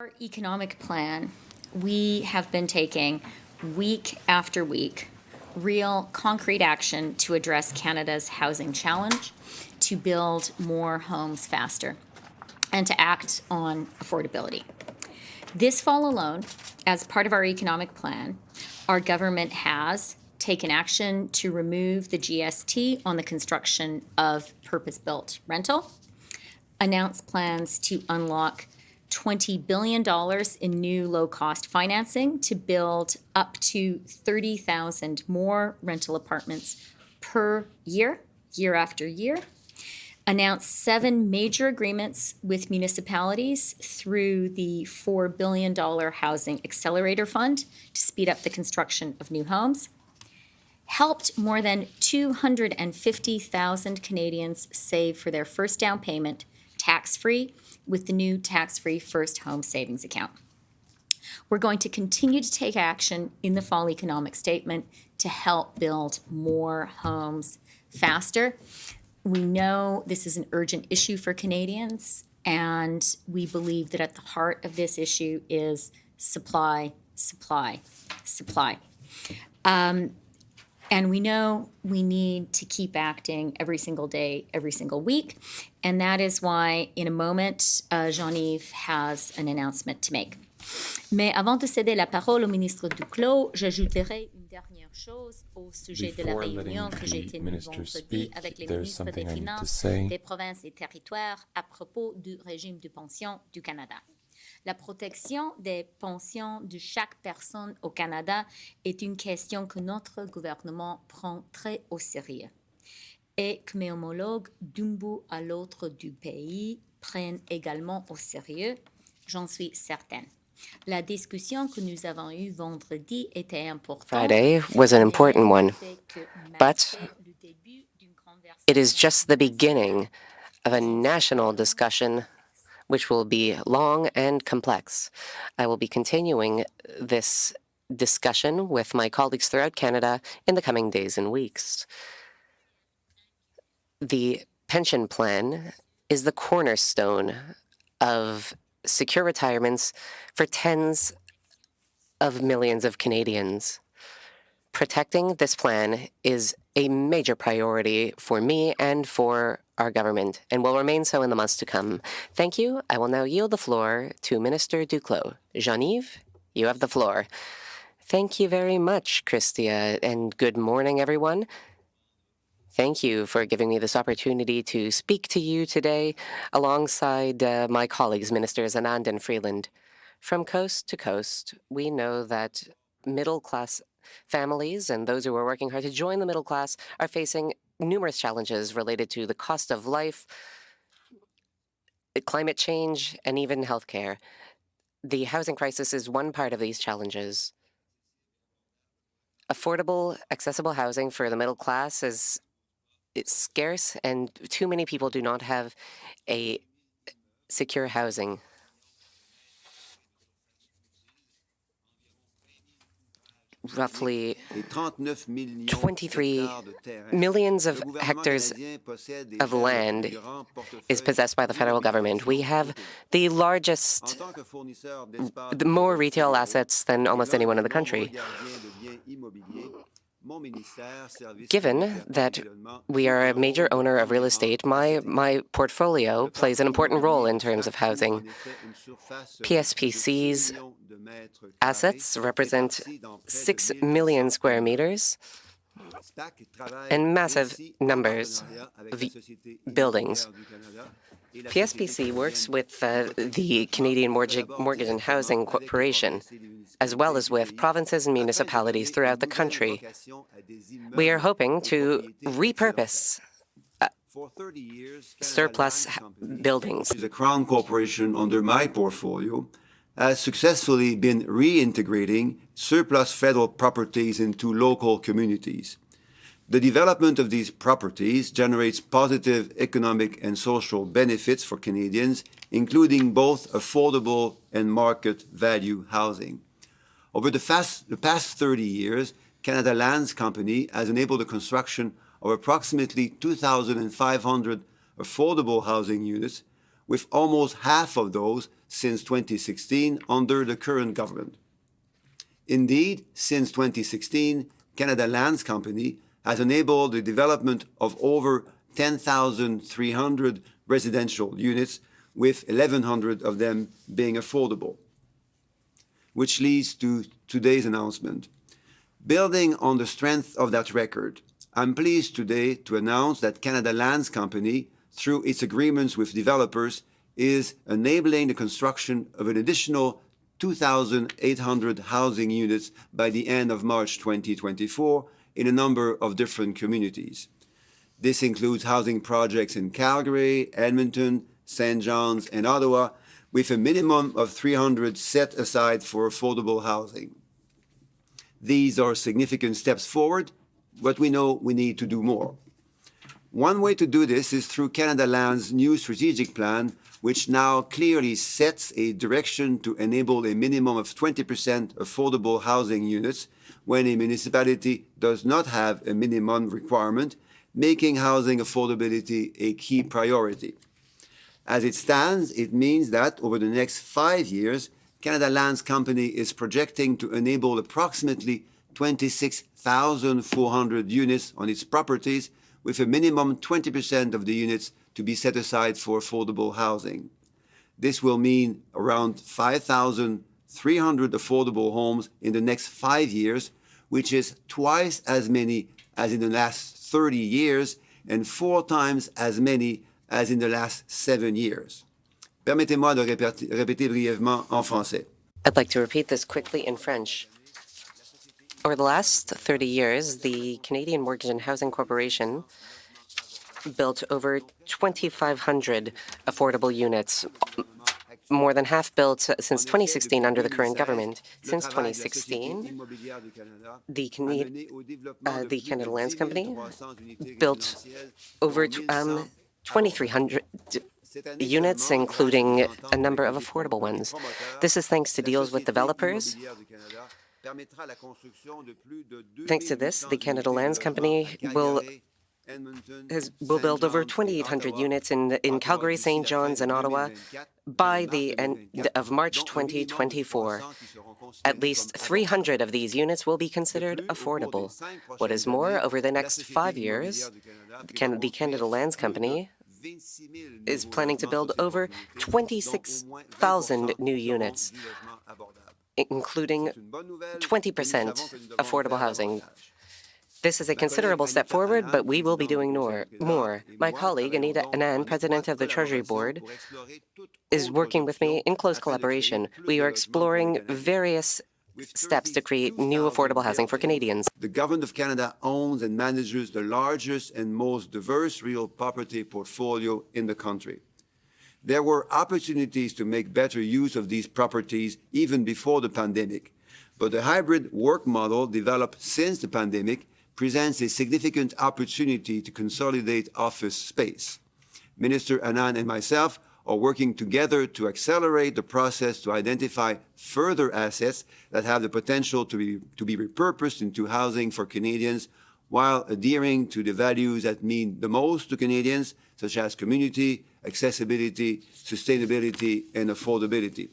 our economic plan, we have been taking week after week real concrete action to address Canada's housing challenge, to build more homes faster, and to act on affordability. This fall alone, as part of our economic plan, our government has taken action to remove the GST on the construction of purpose-built rental, announced plans to unlock $20 billion in new low-cost financing to build up to 30,000 more rental apartments per year, year after year, announced 7 major agreements with municipalities through the $4 billion Housing Accelerator Fund to speed up the construction of new homes, helped more than 250,000 Canadians save for their first down payment tax-free with the new tax-free First Home Savings Account. We're going to continue to take action in the fall economic statement to help build more homes faster. We know this is an urgent issue for Canadians, and we believe that at the heart of this issue is supply, supply, supply. And we know we need to keep acting every single day, every single week. And that is why, in a moment, Jean-Yves has an announcement to make. Mais avant de céder la parole au ministre Duclos, j'ajouterai une dernière chose au sujet de la réunion que j'ai tenue vendredi avec les ministres des Finances, des provinces et territoires à propos du régime de pension du Canada. La protection des pensions de chaque personne au Canada est une question que notre gouvernement prend très au sérieux et que mes homologues d'un bout à l'autre du pays prennent également au sérieux, j'en suis certaine. La discussion que nous avons eue vendredi était importante. Friday was an important one, but it is just the beginning of a national discussion which will be long and complex. I will be continuing this discussion with my colleagues throughout Canada in the coming days and weeks. The pension plan is the cornerstone of secure retirements for tens of millions of Canadians. Protecting this plan is a major priority for me and for our government, and will remain so in the months to come. Thank you. I will now yield the floor to Minister Duclos. Jean-Yves, you have the floor. Thank you very much, Chrystia, and good morning, everyone. Thank you for giving me this opportunity to speak to you today alongside my colleagues, Ministers Anand and Freeland. From coast to coast, we know that middle-class families and those who are working hard to join the middle class are facing numerous challenges related to the cost of life, climate change, and even healthcare. The housing crisis is one part of these challenges. Affordable, accessible housing for the middle class is scarce, and too many people do not have a secure housing. Roughly 23 millions of hectares of land is possessed by the federal government. We have the largest, more retail assets than almost anyone in the country. Given that we are a major owner of real estate, my portfolio plays an important role in terms of housing. PSPC's assets represent 6 million square meters and massive numbers of buildings. PSPC works with the Canadian Mortgage and Housing Corporation, as well as with provinces and municipalities throughout the country. We are hoping to repurpose surplus buildings. The Crown Corporation under my portfolio has successfully been reintegrating surplus federal properties into local communities. The development of these properties generates positive economic and social benefits for Canadians, including both affordable and market value housing. Over the past 30 years, Canada Lands Company has enabled the construction of approximately 2,500 affordable housing units, with almost half of those since 2016 under the current government. Indeed, since 2016, Canada Lands Company has enabled the development of over 10,300 residential units, with 1,100 of them being affordable. Which leads to today's announcement. Building on the strength of that record, I'm pleased today to announce that Canada Lands Company, through its agreements with developers, is enabling the construction of an additional 2,800 housing units by the end of March 2024 in a number of different communities. This includes housing projects in Calgary, Edmonton, St. John's, and Ottawa, with a minimum of 300 set aside for affordable housing. These are significant steps forward, but we know we need to do more. One way to do this is through Canada Land's new strategic plan, which now clearly sets a direction to enable a minimum of 20% affordable housing units when a municipality does not have a minimum requirement, making housing affordability a key priority. As it stands, it means that over the next 5 years, Canada Lands Company is projecting to enable approximately 26,400 units on its properties, with a minimum 20% of the units to be set aside for affordable housing. This will mean around 5,300 affordable homes in the next 5 years, which is twice as many as in the last 30 years and 4 times as many as in the last 7 years. Permettez-moi de répéter brièvement en français. I'd like to repeat this quickly in French. Over the last 30 years, the Canadian Mortgage and Housing Corporation built over 2,500 affordable units, more than half built since 2016 under the current government. Since 2016, the Canada Lands Company built over 2,300 units, including a number of affordable ones. This is thanks to deals with developers. Thanks to this, the Canada Lands Company will build over 2,800 units in Calgary, St. John's, and Ottawa by the end of March 2024. At least 300 of these units will be considered affordable. What is more, over the next 5 years, the Canada Lands Company is planning to build over 26,000 new units, including 20% affordable housing. This is a considerable step forward, but we will be doing more. My colleague, Anita, Anand, president of the Treasury Board, is working with me in close collaboration. We are exploring various steps to create new affordable housing for Canadians. The Government of Canada owns and manages the largest and most diverse real property portfolio in the country. There were opportunities to make better use of these properties even before the pandemic, but the hybrid work model developed since the pandemic presents a significant opportunity to consolidate office space. Minister Anand and myself are working together to accelerate the process to identify further assets that have the potential to be repurposed into housing for Canadians, while adhering to the values that mean the most to Canadians, such as community, accessibility, sustainability, and affordability.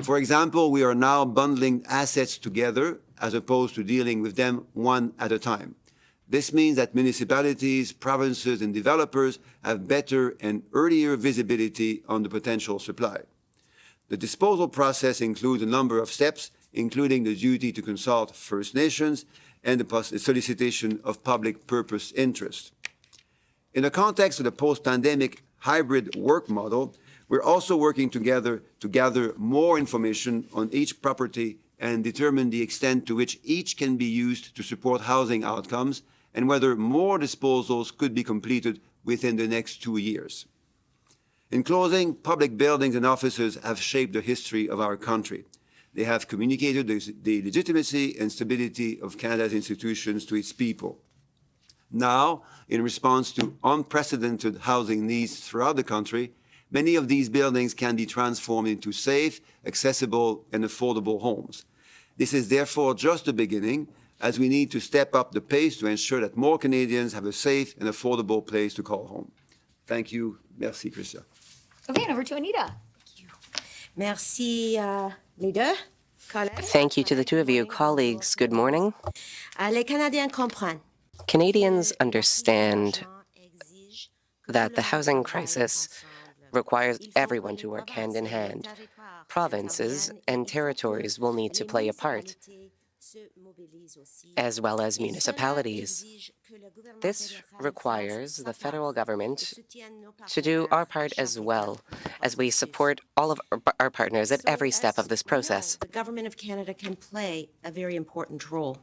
For example, we are now bundling assets together as opposed to dealing with them one at a time. This means that municipalities, provinces, and developers have better and earlier visibility on the potential supply. The disposal process includes a number of steps, including the duty to consult First Nations and the solicitation of public purpose interest. In the context of the post-pandemic hybrid work model, we're also working together to gather more information on each property and determine the extent to which each can be used to support housing outcomes and whether more disposals could be completed within the next 2 years. In closing, public buildings and offices have shaped the history of our country. They have communicated the legitimacy and stability of Canada's institutions to its people. Now, in response to unprecedented housing needs throughout the country, many of these buildings can be transformed into safe, accessible, and affordable homes. This is therefore just the beginning, as we need to step up the pace to ensure that more Canadians have a safe and affordable place to call home. Thank you. Merci, Chrystia. Okay, and over to Anita. Merci, les deux. Collègues. Thank you to the two of you. Colleagues, good morning. Les Canadiens comprennent. Canadians understand that the housing crisis requires everyone to work hand in hand. Provinces and territories will need to play a part, as well as municipalities. This requires the federal government to do our part as well, as we support all of our partners at every step of this process. The Government of Canada can play a very important role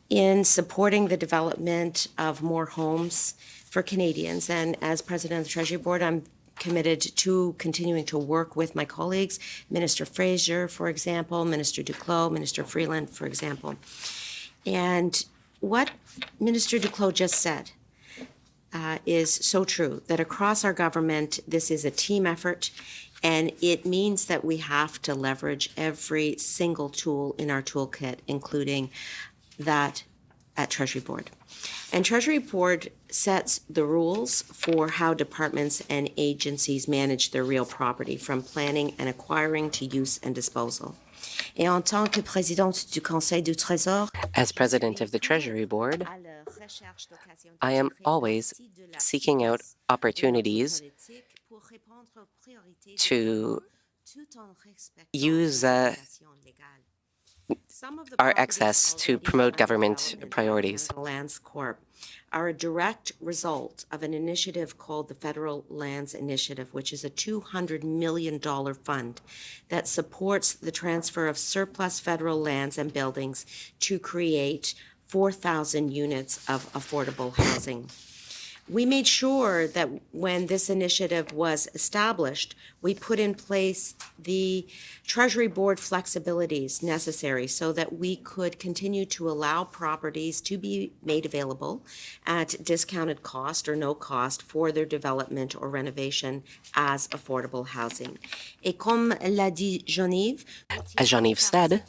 in supporting the development of more homes for Canadians. And as President of the Treasury Board, I'm committed to continuing to work with my colleagues, Minister Fraser, for example, Minister Duclos, Minister Freeland, for example. And what Minister Duclos just said is so true, that across our government, this is a team effort, and it means that we have to leverage every single tool in our toolkit, including that at Treasury Board. And Treasury Board sets the rules for how departments and agencies manage their real property, from planning and acquiring to use and disposal. Et en tant que présidente du Conseil du Trésor, As president of the Treasury Board, I am always seeking out opportunities to use our access to promote government priorities. Lands Corp are a direct result of an initiative called the Federal Lands Initiative, which is a $200 million fund that supports the transfer of surplus federal lands and buildings to create 4,000 units of affordable housing. We made sure that when this initiative was established, we put in place the Treasury Board flexibilities necessary so that we could continue to allow properties to be made available at discounted cost or no cost for their development or renovation as affordable housing. Et comme l'a dit Jean-Yves, As Jean-Yves said,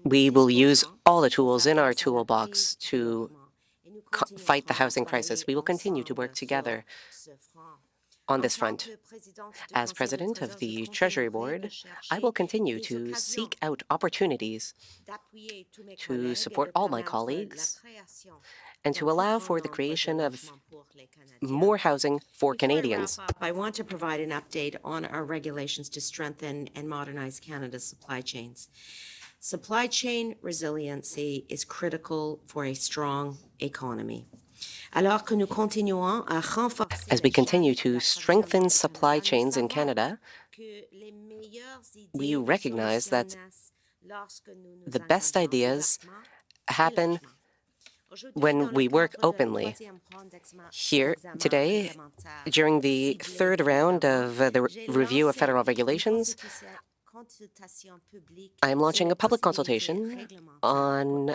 we will use all the tools in our toolbox to fight the housing crisis. We will continue to work together on this front. As president of the Treasury Board, I will continue to seek out opportunities to support all my colleagues and to allow for the creation of more housing for Canadians. I want to provide an update on our regulations to strengthen and modernize Canada's supply chains. Supply chain resiliency is critical for a strong economy. Alors que nous continuons à renforcer As we continue to strengthen supply chains in Canada, we recognize that the best ideas happen when we work openly. Here today, during the third round of the review of federal regulations, I am launching a public consultation on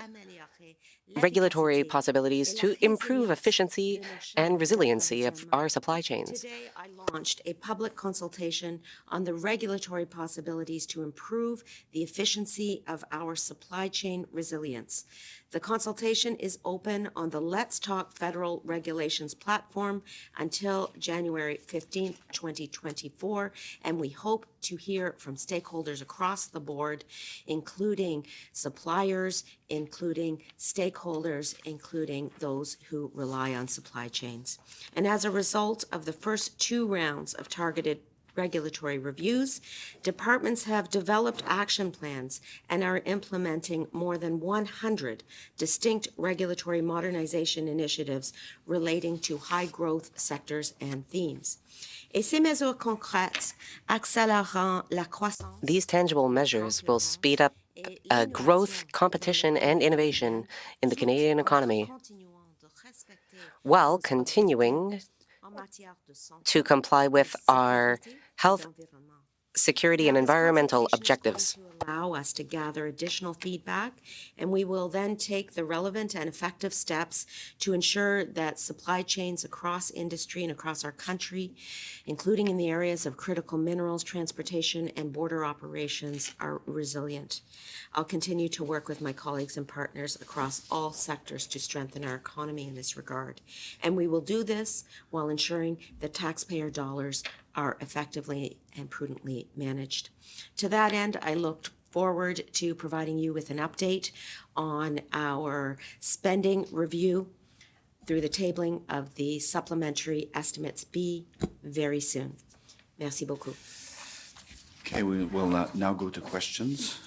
regulatory possibilities to improve efficiency and resiliency of our supply chains. Today, I launched a public consultation on the regulatory possibilities to improve the efficiency of our supply chain resilience. The consultation is open on the Let's Talk Federal Regulations platform until January 15th, 2024, and we hope to hear from stakeholders across the board, including suppliers, including stakeholders, including those who rely on supply chains. And as a result of the first two rounds of targeted regulatory reviews, departments have developed action plans and are implementing more than 100 distinct regulatory modernization initiatives relating to high-growth sectors and themes. Et ces mesures concrètes accéléreront la croissance. These tangible measures will speed up growth, competition, and innovation in the Canadian economy, while continuing to comply with our health security, and This environmental consultation is objectives. going to allow us to gather additional feedback, and we will then take the relevant and effective steps to ensure that supply chains across industry and across our country, including in the areas of critical minerals, transportation, and border operations, are resilient. I'll continue to work with my colleagues and partners across all sectors to strengthen our economy in this regard. And we will do this while ensuring that taxpayer dollars are effectively and prudently managed. To that end, I looked forward to providing you with an update on our spending review through the tabling of the supplementary estimates B very soon. Merci beaucoup. Okay, we will now go to questions.